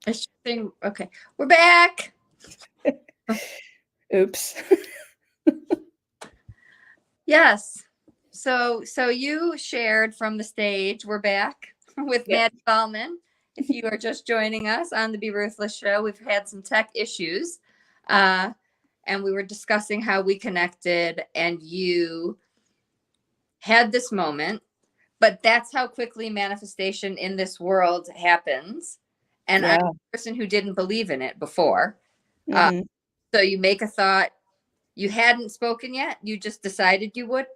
Okay, we're back. Oops. Yes. So you shared from the stage. We're back with Yep. Maddie Ballman. If you are just joining us on the Be Ruthless Show, we've had some tech issues, uh, and we were discussing how we connected, and you had this moment. But that's how quickly manifestation in this world happens. And I'm Yeah. a person who didn't believe in it before. Uh, Hmm. so you make a thought. You hadn't spoken yet. You just decided you would.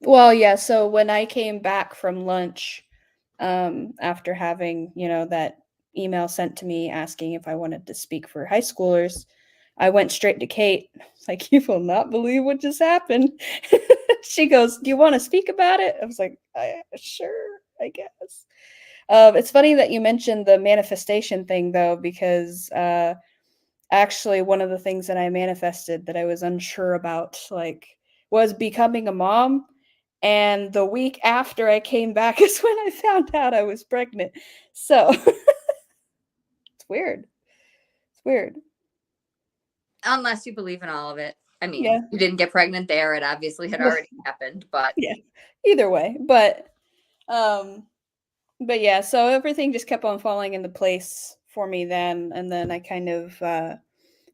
Well, yeah. So when I came back from lunch, after having, that email sent to me asking if I wanted to speak for high schoolers, I went straight to Kate. Like, you will not believe what just happened. She goes, "Do you want to speak about it?" I was like, Sure, I guess. It's funny that you mentioned the manifestation thing, though, because actually, one of the things that I manifested that I was unsure about, like, was becoming a mom. And the week after I came back is when I found out I was pregnant. So it's weird. It's weird. Unless you believe in all of it. I mean, Yeah. you didn't get pregnant there. It obviously had Well, already happened, but yeah. Either way, um, but yeah. So everything just kept on falling into place for me then, and then I kind of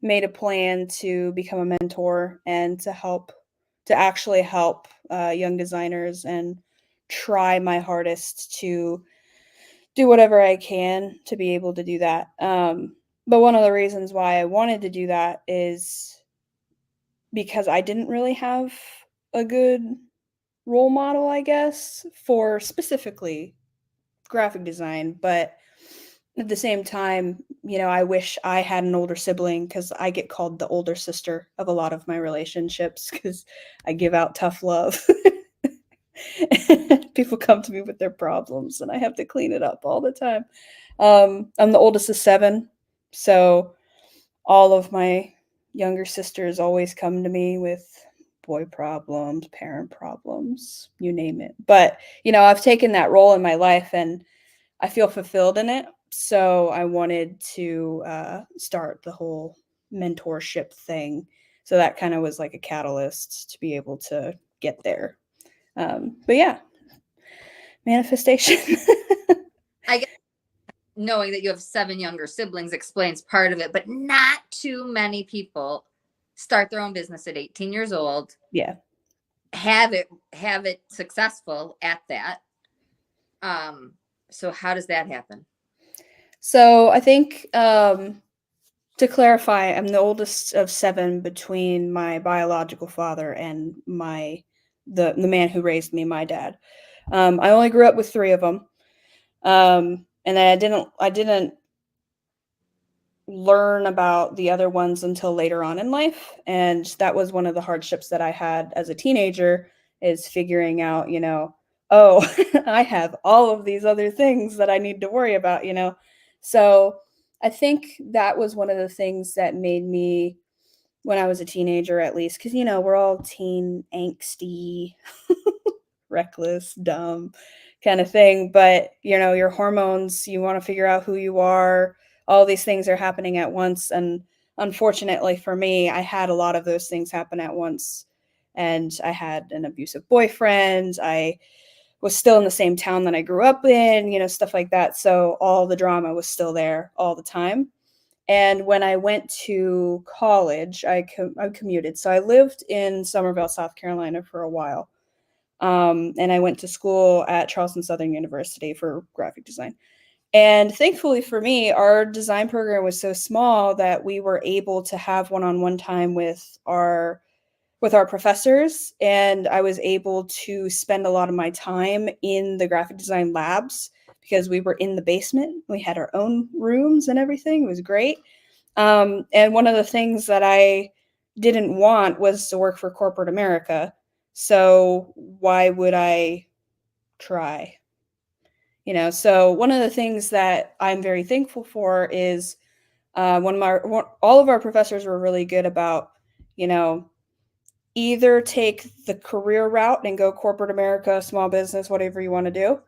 made a plan to become a mentor and to actually help young designers and try my hardest to do whatever I can to be able to do that. But one of the reasons why I wanted to do that is because I didn't really have a good role model, I guess, for specifically graphic design. But at the same time, I wish I had an older sibling because I get called the older sister of a lot of my relationships because I give out tough love. People come to me with their problems and I have to clean it up all the time. I'm the oldest of seven, so all of my younger sisters always come to me with boy problems, parent problems, you name it. But, I've taken that role in my life and I feel fulfilled in it. So I wanted to start the whole mentorship thing. So that kind of was like a catalyst to be able to get there. But yeah, manifestation. I guess knowing that you have 7 younger siblings explains part of it, but not too many people start their own business at 18 years old, Yeah. have it successful at that. Um, so how does that happen? So I think to clarify, I'm the oldest of seven between my biological father and the man who raised me, my dad. I only grew up with three of them, and I didn't learn about the other ones until later on in life, and that was one of the hardships that I had as a teenager is figuring out, oh, I have all of these other things that I need to worry about. So I think that was one of the things that made me, when I was a teenager at least, because we're all teen angsty, reckless, dumb kind of thing. But, your hormones, you want to figure out who you are. All these things are happening at once. And unfortunately for me, I had a lot of those things happen at once. And I had an abusive boyfriend. I was still in the same town that I grew up in, stuff like that. So all the drama was still there all the time. And when I went to college, I commuted. So I lived in Somerville, South Carolina for a while. And I went to school at Charleston Southern University for graphic design. And thankfully for me, our design program was so small that we were able to have one-on-one time with our professors, and I was able to spend a lot of my time in the graphic design labs because we were in the basement. We had our own rooms and everything. It was great. And one of the things that I didn't want was to work for corporate America. So why would I try? So one of the things that I'm very thankful for is all of our professors were really good about, you know, either take the career route and go corporate America, small business, whatever you want to do,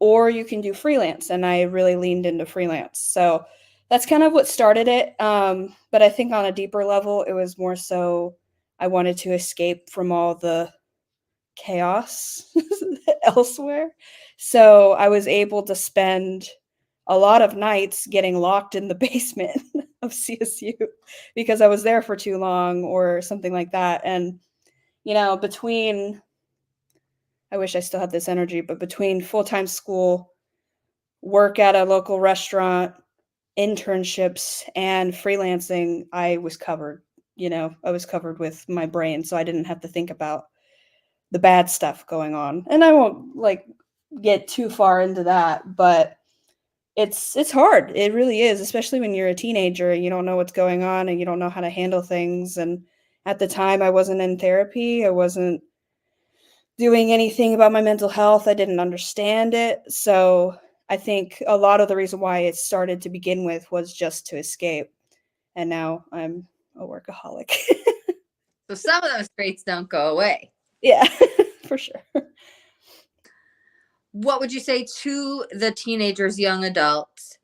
or you can do freelance. And I really leaned into freelance. So that's kind of what started it. But I think on a deeper level, it was more so I wanted to escape from all the chaos elsewhere. So I was able to spend a lot of nights getting locked in the basement of CSU because I was there for too long or something like that. And, between, I wish I still had this energy, but between full time school, work at a local restaurant, internships, and freelancing, I was covered. I was covered with my brain, so I didn't have to think about the bad stuff going on. And I won't get too far into that, but it's hard. It really is, especially when you're a teenager and you don't know what's going on and you don't know how to handle things. And at the time I wasn't in therapy. I wasn't doing anything about my mental health. I didn't understand it. So I think a lot of the reason why it started to begin with was just to escape. And now I'm a workaholic. So some of those traits don't go away. Yeah, for sure. What would you say to the teenagers, young adults,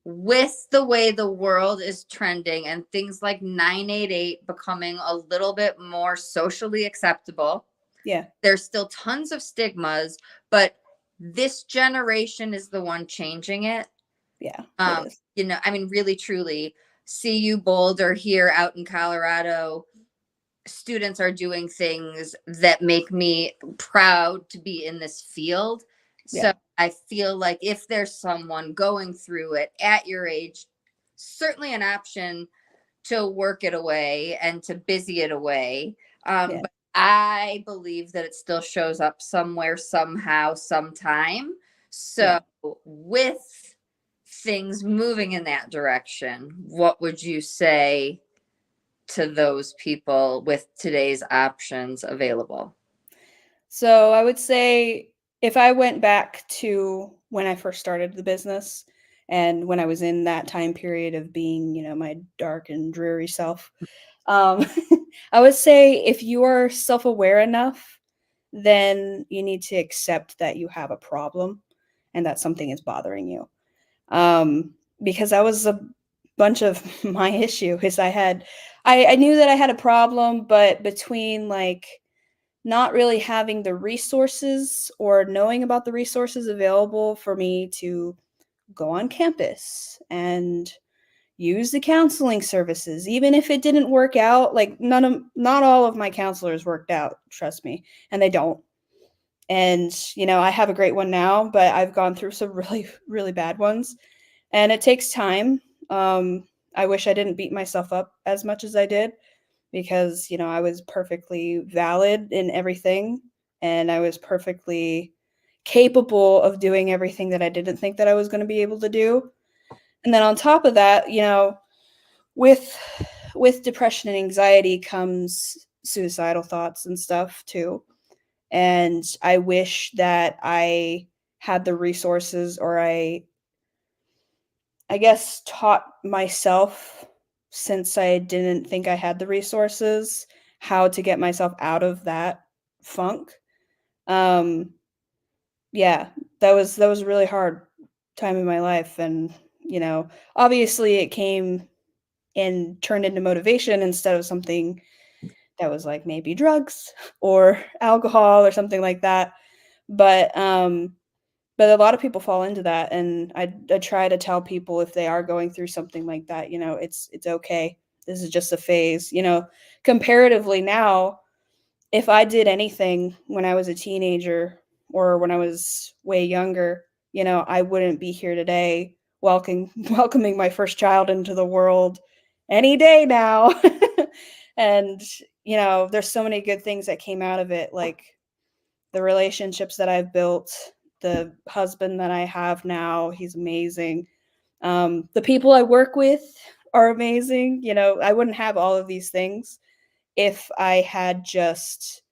with the way the world is trending and things like 988 becoming a little bit more socially acceptable? Yeah. There's still tons of stigmas, but this generation is the one changing it. Yeah, it is. I mean, really, truly, CU Boulder here out in Colorado, students are doing things that make me proud to be in this field. So Yeah. I feel like if there's someone going through it at your age, certainly an option to work it away and to busy it away. Yeah. But I believe that it still shows up somewhere, somehow, sometime. So with things moving in that direction, what would you say to those people with today's options available? So I would say if I went back to when I first started the business and when I was in that time period of being, my dark and dreary self, um, I would say if you are self aware enough, then you need to accept that you have a problem and that something is bothering you. Because that was a bunch of my issue is I knew that I had a problem, but between not really having the resources or knowing about the resources available for me to go on campus and use the counseling services, even if it didn't work out. Not all of my counselors worked out, trust me, and they don't. And I have a great one now, but I've gone through some really really bad ones, and it takes time. I wish I didn't beat myself up as much as I did, because I was perfectly valid in everything, and I was perfectly capable of doing everything that I didn't think that I was going to be able to do. And then on top of that, with depression and anxiety comes suicidal thoughts and stuff too. And I wish that I had the resources, or I guess taught myself, since I didn't think I had the resources, how to get myself out of that funk. Um, yeah, that was a really hard time in my life, and obviously it came and turned into motivation instead of something that was like maybe drugs or alcohol or something like that. But a lot of people fall into that, and I try to tell people, if they are going through something like that, it's okay. This is just a phase. Comparatively now, if I did anything when I was a teenager or when I was way younger, I wouldn't be here today welcoming my first child into the world any day now. And there's so many good things that came out of it, like the relationships that I've built, the husband that I have now, he's amazing. The people I work with are amazing. I wouldn't have all of these things if I had just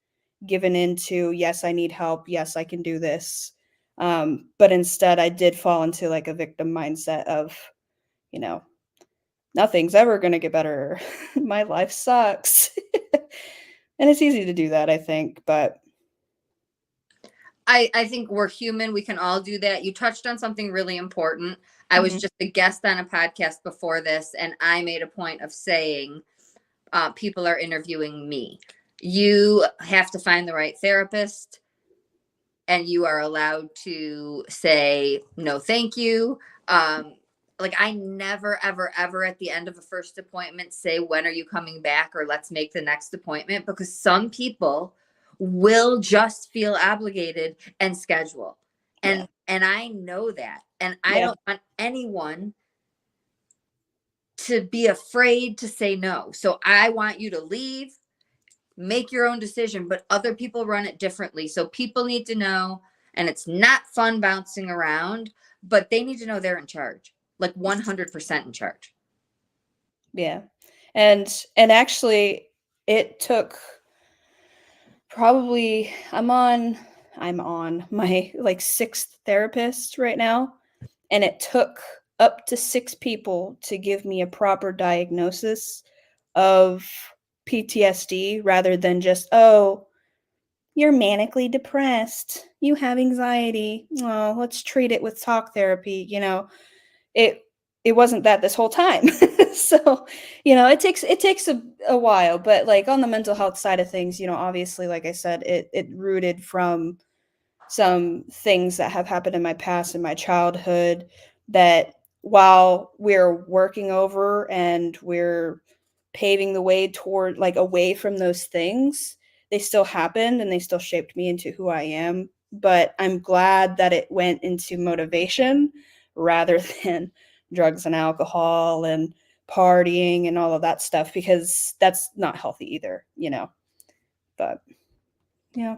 given into, yes, I need help. Yes, I can do this. But instead, I did fall into like a victim mindset of, you know, nothing's ever going to get better. My life sucks. And it's easy to do that, I think. But I think we're human. We can all do that. You touched on something really important. I was just a guest on a podcast before this, and I made a point of saying, people are interviewing me. You have to find the right therapist, and you are allowed to say no, thank you. Like, I never, ever, ever at the end of a first appointment say, when are you coming back, or let's make the next appointment, because some people will just feel obligated and schedule. And I know that. And I don't want anyone to be afraid to say no. So I want you to leave, make your own decision, but other people run it differently. So people need to know, and it's not fun bouncing around, but they need to know they're in charge, like 100% in charge. Yeah. And actually it took probably, I'm on my like 6th therapist right now, and it took up to 6 people to give me a proper diagnosis of PTSD, rather than just, oh, you're manically depressed, you have anxiety, oh, let's treat it with talk therapy. It wasn't that this whole time. So, it takes a while, but like on the mental health side of things, obviously, like I said, it rooted from some things that have happened in my past, in my childhood, that while we're working over and we're paving the way toward, like, away from those things, they still happened and they still shaped me into who I am. But I'm glad that it went into motivation rather than drugs and alcohol and partying and all of that stuff, because that's not healthy either. But yeah.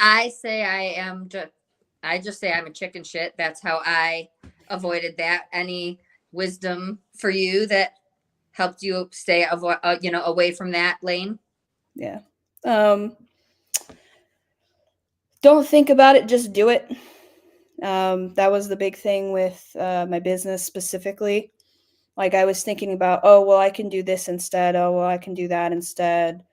I say I just say I'm a chicken shit. That's how I avoided that. Any wisdom for you that helped you stay away from that lane? Yeah. Don't think about it, just do it. That was the big thing with my business specifically. Like, I was thinking about, oh, well, I can do this instead. Oh, well, I can do that instead.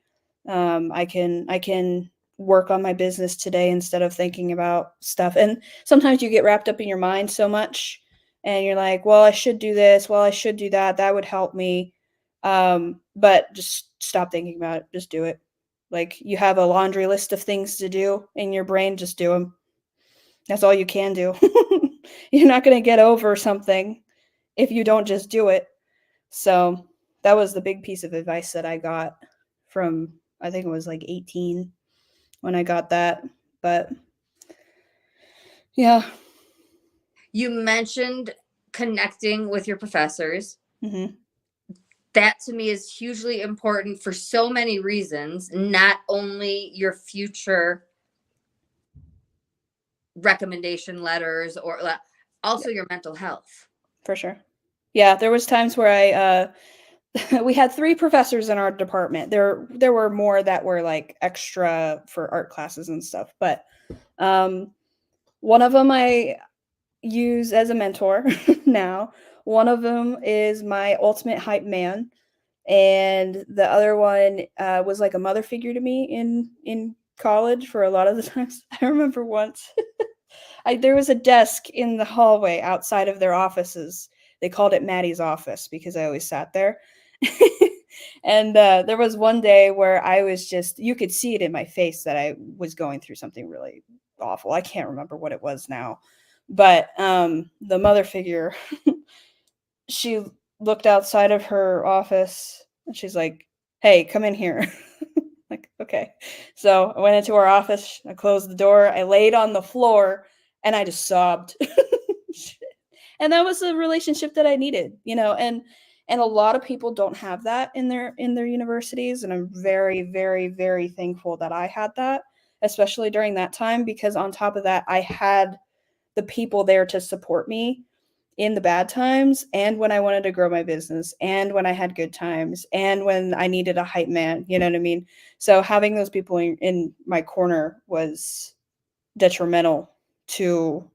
I can work on my business today instead of thinking about stuff. And sometimes you get wrapped up in your mind so much, and you're like, well, I should do this. Well, I should do that. That would help me. But just stop thinking about it. Just do it. Like, you have a laundry list of things to do in your brain, just do them. That's all you can do. You're not going to get over something if you don't just do it. So that was the big piece of advice that I got from, I think it was like 18 when I got that. But yeah. You mentioned connecting with your professors. Mm-hmm. That to me is hugely important for so many reasons, not only your future recommendation letters, or also your mental health. For sure. Yeah, there was times where we had 3 professors in our department. There were more that were like extra for art classes and stuff, but one of them I use as a mentor now. One of them is my ultimate hype man, and the other one was like a mother figure to me in college for a lot of the times. I remember once there was a desk in the hallway outside of their offices. They called it Maddie's office because I always sat there. And there was one day where I was just, you could see it in my face that I was going through something really awful. I can't remember what it was now. But the mother figure, she looked outside of her office and she's like, hey, come in here. Like, okay. So I went into her office. I closed the door. I laid on the floor and I just sobbed. And that was a relationship that I needed, and a lot of people don't have that in their universities. And I'm very, very, very thankful that I had that, especially during that time, because on top of that, I had the people there to support me in the bad times, and when I wanted to grow my business, and when I had good times, and when I needed a hype man, you know what I mean? So having those people in my corner was detrimental to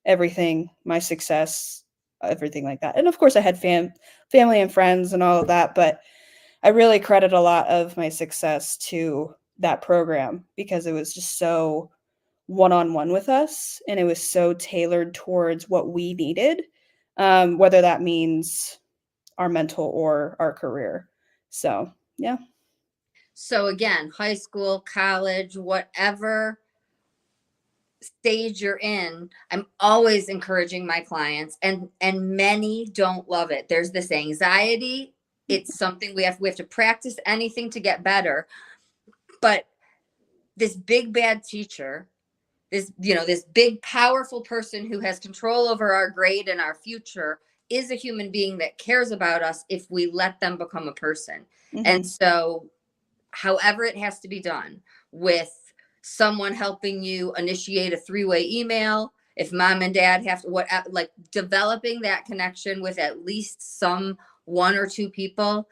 everything, my success, everything like that. And of course I had family and friends and all of that, but I really credit a lot of my success to that program because it was just so one-on-one with us, and it was so tailored towards what we needed. whether that means our mental or our career. So, yeah. So again, high school, college, whatever stage you're in, I'm always encouraging my clients, and many don't love it. There's this anxiety. It's something we have to practice anything to get better. But this big bad teacher, this big powerful person who has control over our grade and our future, is a human being that cares about us if we let them become a person. And so however it has to be done, with someone helping you initiate a 3-way email, if mom and dad have to, like developing that connection with at least some 1 or 2 people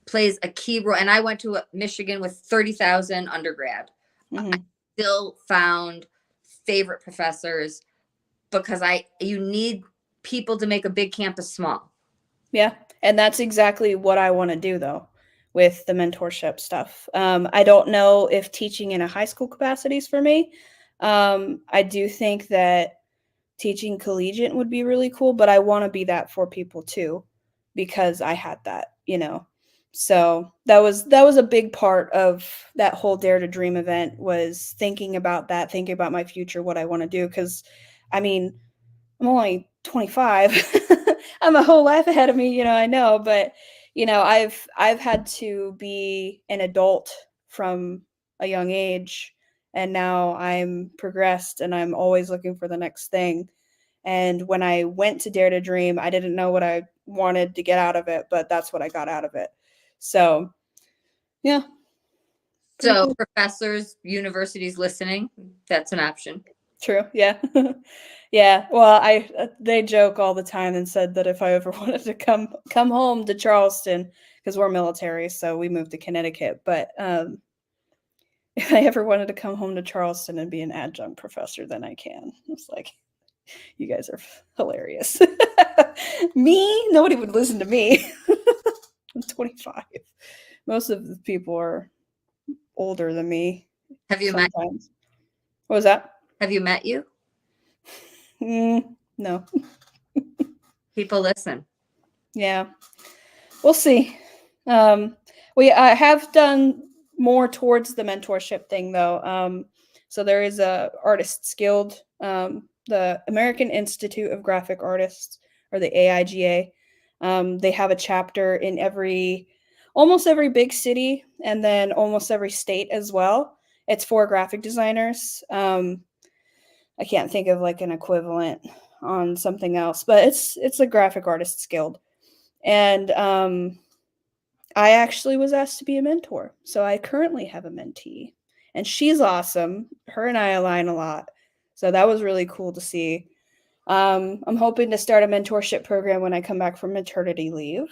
plays a key role. And I went to Michigan with 30,000 undergrad. I still found favorite professors because you need people to make a big campus small. Yeah. And that's exactly what I want to do, though, with the mentorship stuff. I don't know if teaching in a high school capacity is for me. I do think that teaching collegiate would be really cool, but I want to be that for people too, because I had that, So that was a big part of that whole Dare to Dream event, was thinking about that, thinking about my future, what I want to do. Because, I mean, I'm only 25. I'm a whole life ahead of me, I know, but I've had to be an adult from a young age, and now I'm progressed and I'm always looking for the next thing. And when I went to Dare to Dream, I didn't know what I wanted to get out of it, but that's what I got out of it. So, yeah. So cool. Professors, universities listening, that's an option. True. Yeah. Yeah. Well, they joke all the time and said that if I ever wanted to come home to Charleston, because we're military, so we moved to Connecticut, but if I ever wanted to come home to Charleston and be an adjunct professor, then I can. It's like, you guys are hilarious. Me? Nobody would listen to me. I'm 25. Most of the people are older than me. Have you met? What was that? Have you met you? No. People listen. Yeah. We'll see. I have done more towards the mentorship thing, though. So there is a Artists Guild, the American Institute of Graphic Artists, or the AIGA. They have a chapter in almost every big city, and then almost every state as well. It's for graphic designers. I can't think of like an equivalent on something else, but it's a Graphic Artists Guild. And I actually was asked to be a mentor. So I currently have a mentee, and she's awesome. Her and I align a lot. So that was really cool to see. I'm hoping to start a mentorship program when I come back from maternity leave.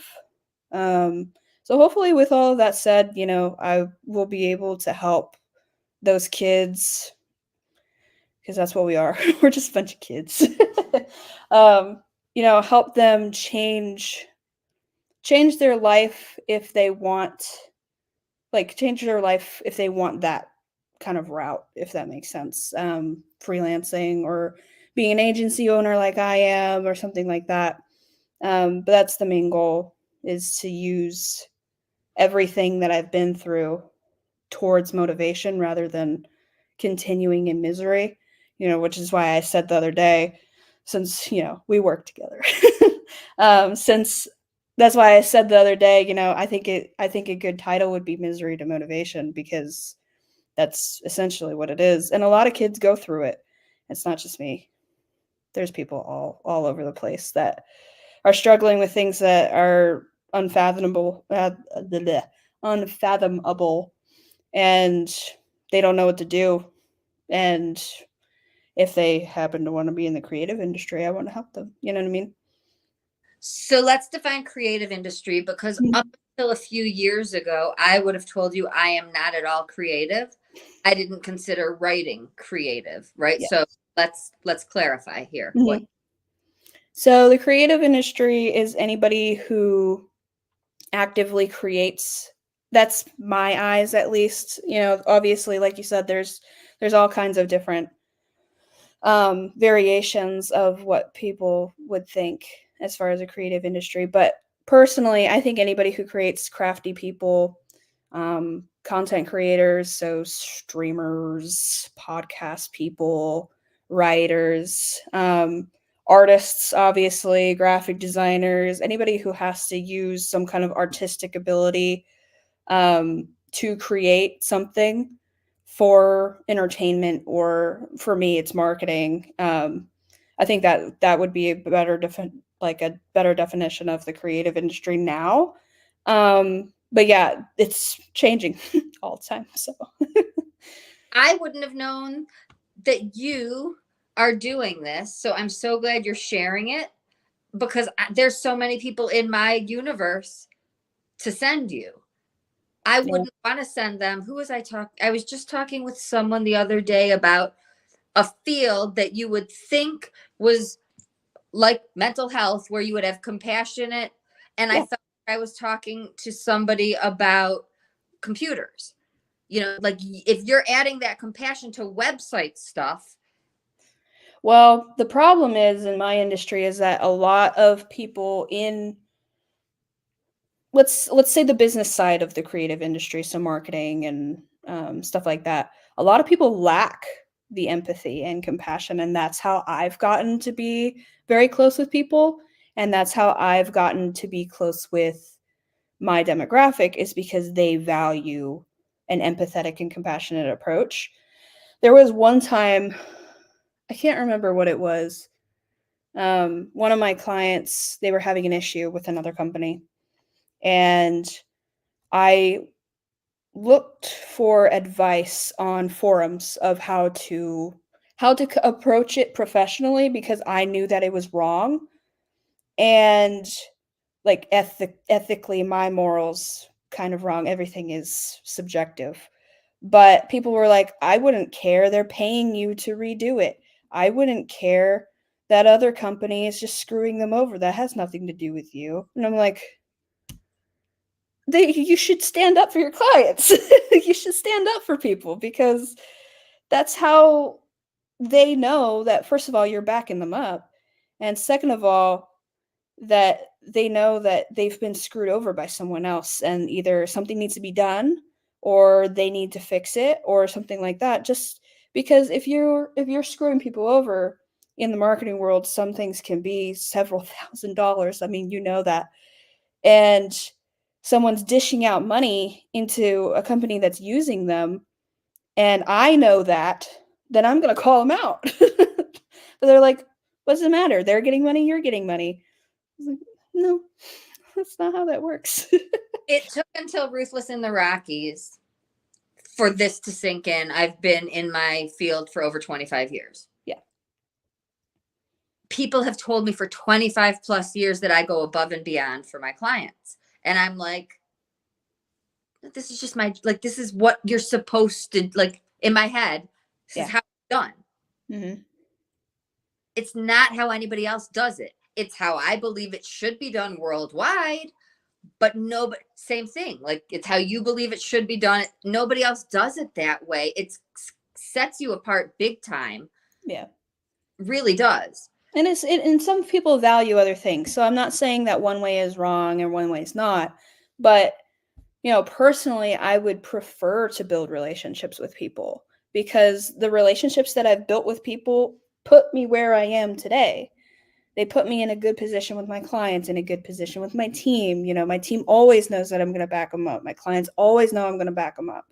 So hopefully, with all of that said, I will be able to help those kids, because that's what we are. We're just a bunch of kids. Help them change their life if they want, that kind of route, if that makes sense. Freelancing or being an agency owner like I am, or something like that. But that's the main goal, is to use everything that I've been through towards motivation rather than continuing in misery, which is why I said the other day, since, we work together, since that's why I said the other day, I think a good title would be Misery to Motivation, because that's essentially what it is. And a lot of kids go through it. It's not just me. There's people all over the place that are struggling with things that are unfathomable, and they don't know what to do. And if they happen to want to be in the creative industry, I want to help them. You know what I mean? So let's define creative industry, because up until a few years ago, I would have told you I am not at all creative. I didn't consider writing creative, right? Yes. So let's clarify here. Mm-hmm. So the creative industry is anybody who actively creates. That's my eyes, at least. Obviously, like you said, there's all kinds of different variations of what people would think as far as a creative industry. But personally, I think anybody who creates crafty people, content creators, so streamers, podcast people, writers, artists, obviously, graphic designers, anybody who has to use some kind of artistic ability to create something for entertainment, or for me, it's marketing. I think that would be a better like a better definition of the creative industry now. But yeah, it's changing all the time. So I wouldn't have known that you are doing this. So I'm so glad you're sharing it, because there's so many people in my universe to send you. I yeah. wouldn't want to send them. Who was I talking? I was just talking with someone the other day about a field that you would think was like mental health, where you would have compassionate. And I Yeah. thought I was talking to somebody about computers. Like if you're adding that compassion to website stuff. Well, the problem is in my industry is that a lot of people in, let's say, the business side of the creative industry, so marketing and stuff like that, a lot of people lack the empathy and compassion, and that's how I've gotten to be very close with people, and that's how I've gotten to be close with my demographic, is because they value an empathetic and compassionate approach. There was one time, I can't remember what it was. One of my clients, they were having an issue with another company, and I looked for advice on forums of how to approach it professionally, because I knew that it was wrong, and like ethically, my morals kind of wrong. Everything is subjective. But people were like, I wouldn't care. They're paying you to redo it. I wouldn't care. That other company is just screwing them over. That has nothing to do with you. And I'm like, you should stand up for your clients. You should stand up for people, because that's how they know that, first of all, you're backing them up. And second of all, that they know that they've been screwed over by someone else, and either something needs to be done, or they need to fix it, or something like that. Just because if you're screwing people over in the marketing world, some things can be several $1,000s. I mean, you know that. And someone's dishing out money into a company that's using them, and I know that, then I'm going to call them out. But they're like, what does it matter? They're getting money, you're getting money. I was like, no, that's not how that works. It took until Ruthless in the Rockies for this to sink in. I've been in my field for over 25 years. Yeah. People have told me for 25 plus years that I go above and beyond for my clients. And I'm like, this is just this is what you're supposed to, like, in my head, this is how it's done. Mm-hmm. It's not how anybody else does it. It's how I believe it should be done worldwide. But nobody, same thing. Like, it's how you believe it should be done. Nobody else does it that way. It sets you apart big time. Yeah. Really does. And and some people value other things. So I'm not saying that one way is wrong and one way is not. But, personally, I would prefer to build relationships with people, because the relationships that I've built with people put me where I am today. They put me in a good position with my clients, in a good position with my team. My team always knows that I'm going to back them up. My clients always know I'm going to back them up.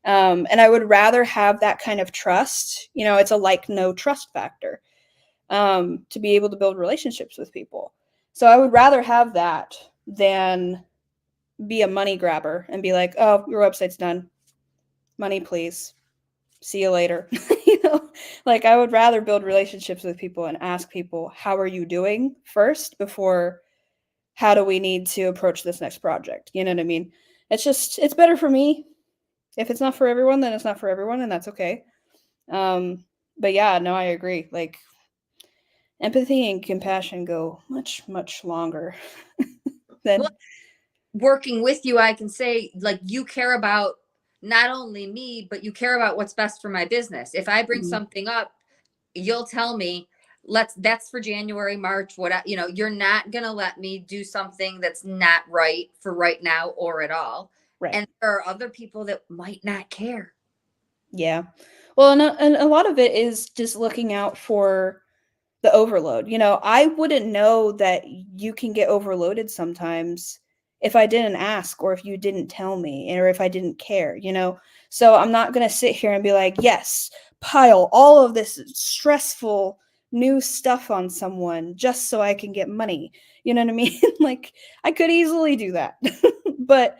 And I would rather have that kind of trust. It's a no trust factor, to be able to build relationships with people. So I would rather have that than be a money grabber and be like, oh, your website's done. Money, please. See you later. Like, I would rather build relationships with people and ask people, how are you doing first, before how do we need to approach this next project? You know what I mean? It's better for me. If it's not for everyone, then it's not for everyone, and that's okay. But yeah, no, I agree. Like, empathy and compassion go much, much longer than. Well, working with you, I can say, like, you care about not only me, but you care about what's best for my business. If I bring something up, you'll tell me, that's for January, March, what, you're not going to let me do something that's not right for right now or at all. Right. And there are other people that might not care. Yeah. Well, and a lot of it is just looking out for the overload. I wouldn't know that you can get overloaded sometimes if I didn't ask, or if you didn't tell me, or if I didn't care. So I'm not going to sit here and be like, yes, pile all of this stressful new stuff on someone just so I can get money. You know what I mean? Like, I could easily do that, but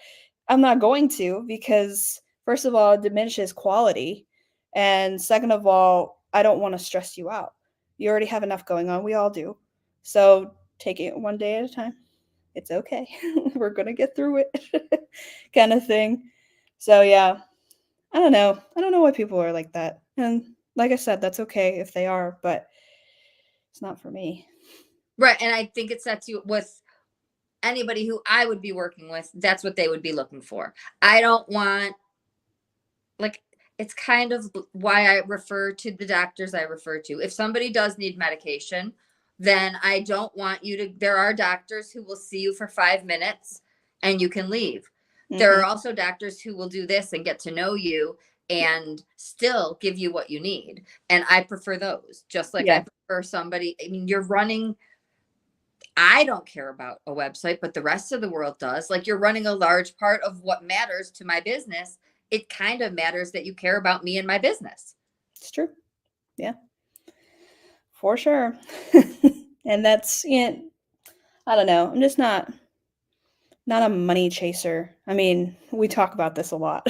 I'm not going to, because first of all, it diminishes quality. And second of all, I don't want to stress you out. You already have enough going on. We all do. So take it one day at a time. It's okay. We're going to get through it, kind of thing. So, yeah, I don't know. I don't know why people are like that. And like I said, that's okay if they are, but it's not for me. Right. And I think it sets you with anybody who I would be working with. That's what they would be looking for. I don't want, like, it's kind of why I refer to the doctors I refer to. If somebody does need medication, then I don't want you to, there are doctors who will see you for 5 minutes and you can leave. There are also doctors who will do this and get to know you and still give you what you need. And I prefer those, just like I prefer somebody. I mean, you're running, I don't care about a website, but the rest of the world does. Like, you're running a large part of what matters to my business. It kind of matters that you care about me and my business. It's true. Yeah, for sure. And that's, I don't know. I'm just not a money chaser. I mean, we talk about this a lot.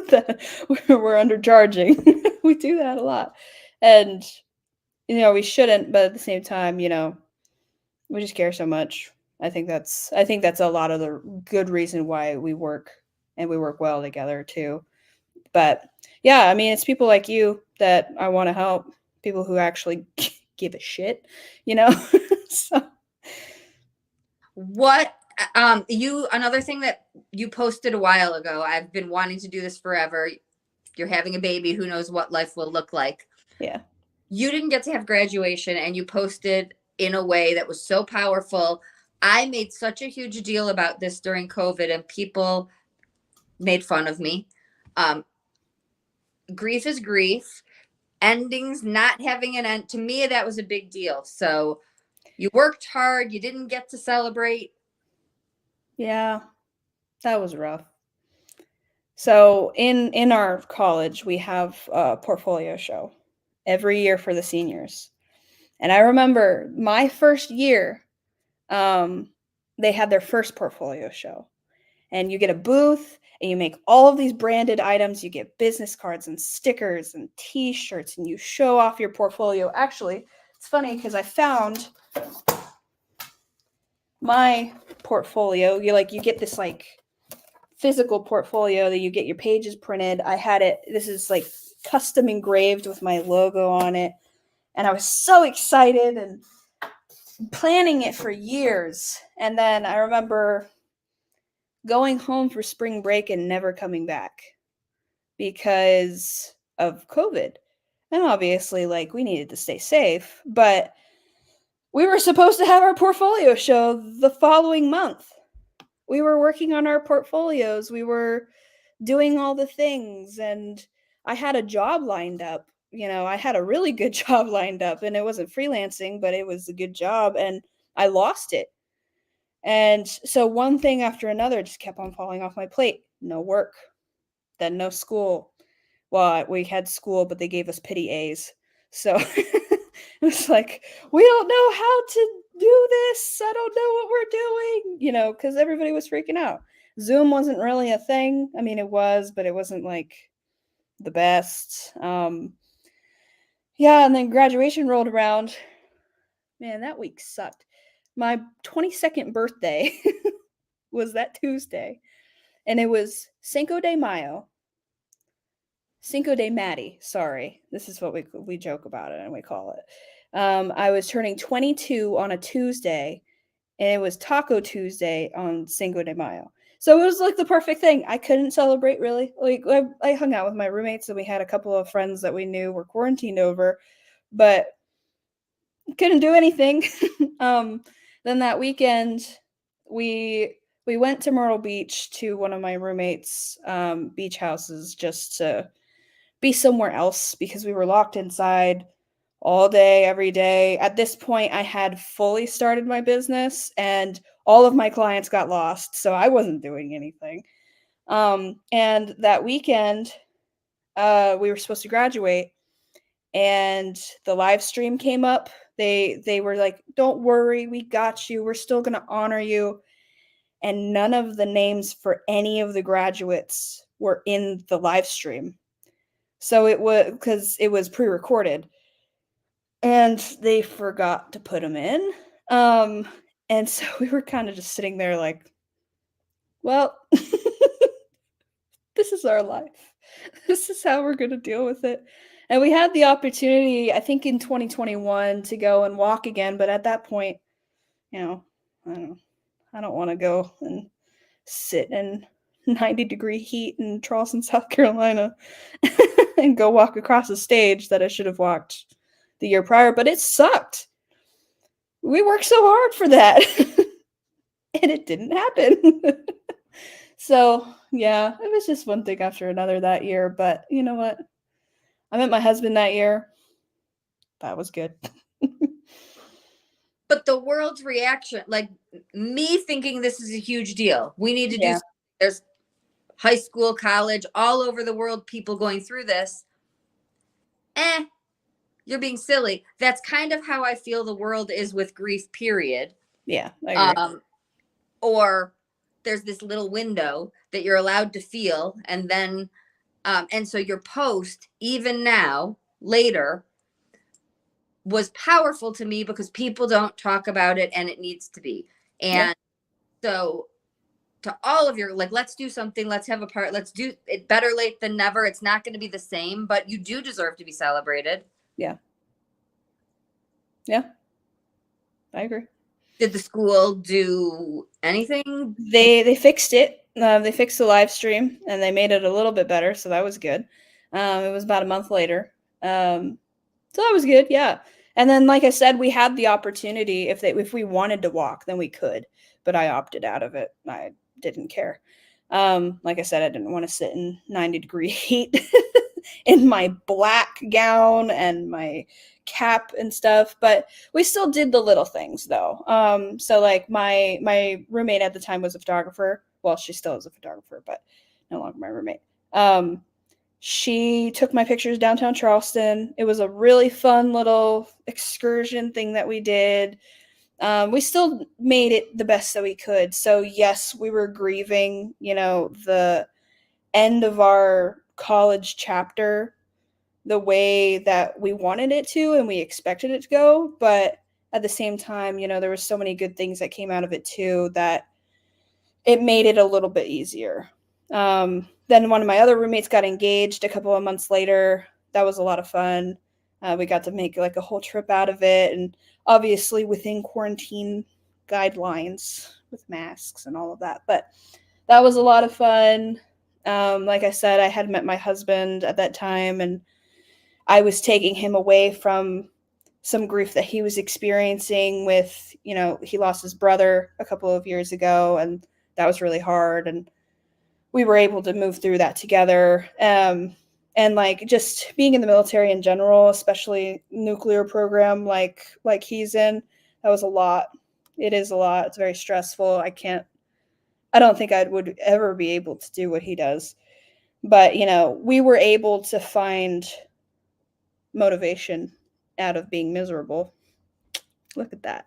That we're undercharging. We do that a lot. And we shouldn't, but at the same time, we just care so much. I think that's a lot of the good reason why we work, and we work well together too. But yeah, I mean, it's people like you that I want to help, people who actually give a shit, So What another thing that you posted a while ago, I've been wanting to do this forever. You're having a baby, who knows what life will look like. Yeah. You didn't get to have graduation, and you posted in a way that was so powerful. I made such a huge deal about this during COVID, and people made fun of me. Grief is grief. Endings not having an end, to me, that was a big deal. So you worked hard, you didn't get to celebrate. Yeah, that was rough. So in our college, we have a portfolio show every year for the seniors. And I remember my first year, they had their first portfolio show. And you get a booth, and you make all of these branded items. You get business cards and stickers and t-shirts, and you show off your portfolio. Actually, it's funny because I found my portfolio. You get this physical portfolio that you get your pages printed. I had it, this is custom engraved with my logo on it. And I was so excited and planning it for years. And then I remember going home for spring break and never coming back because of COVID. And obviously, we needed to stay safe, but we were supposed to have our portfolio show the following month. We were working on our portfolios. We were doing all the things, and I had a job lined up. I had a really good job lined up, and it wasn't freelancing, but it was a good job, and I lost it. And so one thing after another just kept on falling off my plate. No work, then no school. Well, we had school, but they gave us pity A's. So it was like, we don't know how to do this. I don't know what we're doing, because everybody was freaking out. Zoom wasn't really a thing. I mean, it was, but it wasn't the best. Yeah, and then graduation rolled around. Man, that week sucked. My 22nd birthday was that Tuesday, and it was Cinco de Mayo. Cinco de Maddie, sorry. This is what we joke about it, and we call it. I was turning 22 on a Tuesday, and it was Taco Tuesday on Cinco de Mayo. So it was the perfect thing. I couldn't celebrate, really. I hung out with my roommates, and we had a couple of friends that we knew were quarantined over, but couldn't do anything. Then that weekend, we went to Myrtle Beach to one of my roommates' beach houses just to be somewhere else because we were locked inside all day, every day. At this point, I had fully started my business and all of my clients got lost, so I wasn't doing anything. And that weekend, we were supposed to graduate, and the live stream came up. They were like, "Don't worry, we got you. We're still going to honor you." And none of the names for any of the graduates were in the live stream. So it was because it was pre-recorded, and they forgot to put them in. And so we were kind of just sitting there like, well, this is our life. This is how we're going to deal with it. And we had the opportunity, I think in 2021, to go and walk again. But at that point, you know, I don't want to go and sit in 90-degree heat in Charleston, South Carolina and go walk across a stage that I should have walked the year prior. But it sucked. We worked so hard for that. And it didn't happen. So, yeah, it was just one thing after another that year. But you know what? I met my husband that year. That was good. But the world's reaction, like me thinking this is a huge deal. We need to Yeah. do, there's high school, college, all over the world, people going through this. You're being silly. That's kind of how I feel the world is with grief, period. Yeah, I agree. Or there's this little window that you're allowed to feel, and then and so your post, even now, later, was powerful to me because people don't talk about it and it needs to be. And so to all of your, like, let's do something, let's have a part, let's do it, better late than never. It's not going to be the same, but you do deserve to be celebrated. Yeah, I agree. Did the school do anything? They fixed it. They fixed the live stream and they made it a little bit better, so that was good. It was about a month later, so that was good. Yeah, and then like I said, we had the opportunity if we wanted to walk, then we could, but I opted out of it. I didn't care. Like I said, I didn't want to sit in 90-degree heat in my black gown and my cap and stuff, but we still did the little things though. So like my roommate at the time was a photographer. Well, she still is a photographer, but no longer my roommate. She took my pictures downtown Charleston. It was a really fun little excursion thing that we did. We still made it the best that we could. So yes, we were grieving, the end of our college chapter the way that we wanted it to and we expected it to go, but at the same time, there was so many good things that came out of it too that it made it a little bit easier. Then one of my other roommates got engaged a couple of months later. That was a lot of fun. We got to make like a whole trip out of it, and obviously within quarantine guidelines with masks and all of that, but that was a lot of fun. Like I said, I had met my husband at that time, and I was taking him away from some grief that he was experiencing with, he lost his brother a couple of years ago, and that was really hard. And we were able to move through that together. And like just being in the military in general, especially nuclear program like he's in, that was a lot. It is a lot. It's very stressful. I don't think I would ever be able to do what he does. But, we were able to find motivation out of being miserable. Look at that.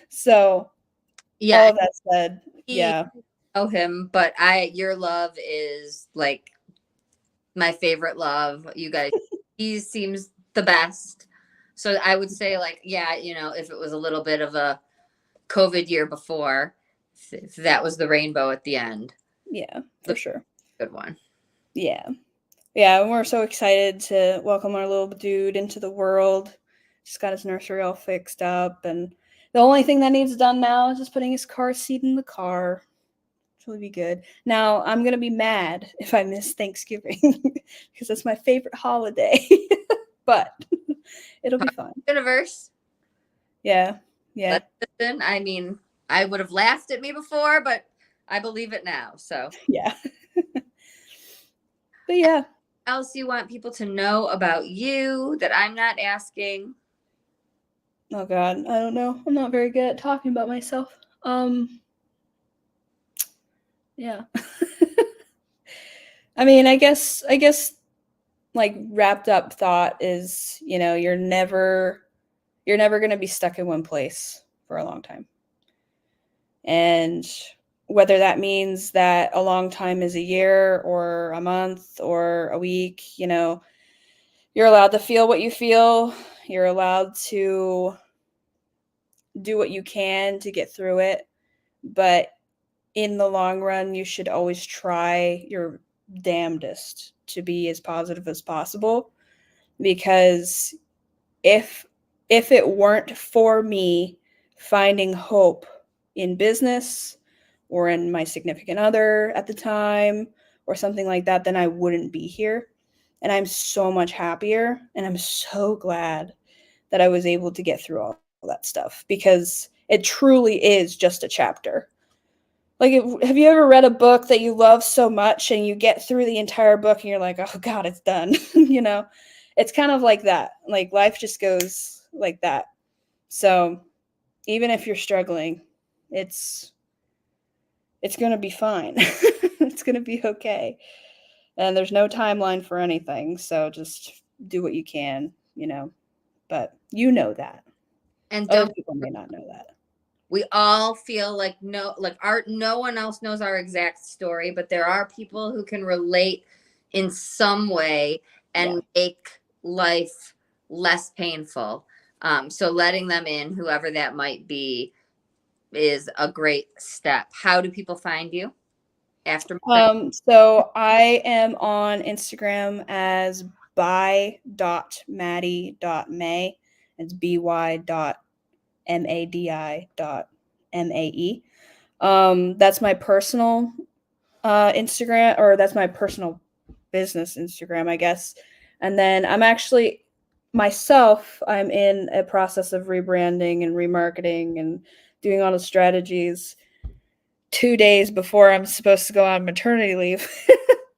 So, Yeah, all of that said, yeah. Know him, but your love is like my favorite love. You guys, he seems the best. So I would say, like, yeah, if it was a little bit of a COVID year before, if that was the rainbow at the end. Yeah, for sure. Good one. Yeah. Yeah, and we're so excited to welcome our little dude into the world. Just got his nursery all fixed up, and the only thing that needs done now is just putting his car seat in the car. Which will be good. Now, I'm going to be mad if I miss Thanksgiving because that's my favorite holiday. but it'll be fine. Universe. Yeah. Yeah. Let's listen. I mean, I would have laughed at me before, but I believe it now. So Yeah. But yeah. else you want people to know about you that I'm not asking? Oh God, I don't know. I'm not very good at talking about myself. Yeah. I mean, I guess like wrapped up thought is, you're never going to be stuck in one place for a long time. And whether that means that a long time is a year or a month or a week, you're allowed to feel what you feel. You're allowed to do what you can to get through it. But in the long run, you should always try your damnedest to be as positive as possible, because if it weren't for me finding hope in business or in my significant other at the time or something like that, then I wouldn't be here. And I'm so much happier, and I'm so glad that I was able to get through all that stuff, because it truly is just a chapter. Like, have you ever read a book that you love so much and you get through the entire book and you're like, oh God, it's done. It's kind of like that. Like, life just goes like that. So even if you're struggling, it's going to be fine. It's going to be okay. And there's no timeline for anything. So just do what you can, but that. And Other people may not know that. we all feel like no one else knows our exact story, but there are people who can relate in some way and make life less painful. So letting them in, whoever that might be, is a great step. How do people find you after? So I am on Instagram as by.maddie.may. It's by.madi.mae. That's my personal Instagram, or that's my personal business Instagram, I guess. And then I'm actually I'm in a process of rebranding and remarketing and doing all the strategies 2 days before I'm supposed to go on maternity leave.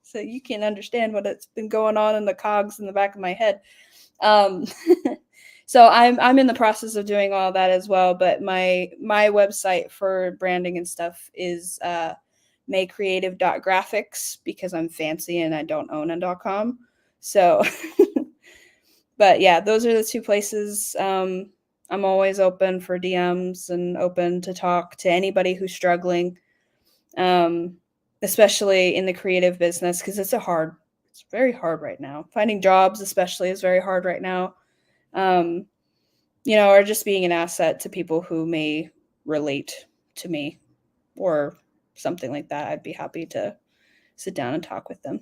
So you can understand what it's been going on in the cogs in the back of my head. So I'm in the process of doing all that as well. But my website for branding and stuff is maycreative.graphics, because I'm fancy and I don't own a .com. So, but yeah, those are the two places. I'm always open for DMs and open to talk to anybody who's struggling, especially in the creative business, because it's very hard right now. Finding jobs especially is very hard right now. Or just being an asset to people who may relate to me or something like that. I'd be happy to sit down and talk with them.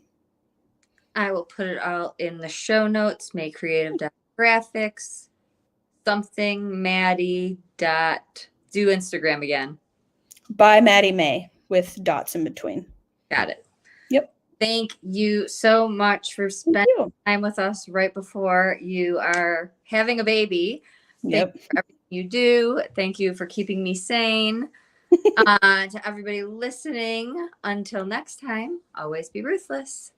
I will put it all in the show notes. Maycreative.graphics, something Maddie dot. Do Instagram again. By Maddie May with dots in between. Got it. Yep. Thank you so much for spending time with us right before you are having a baby. Yep. Thank you for everything you do. Thank you for keeping me sane. To everybody listening, until next time, always be ruthless.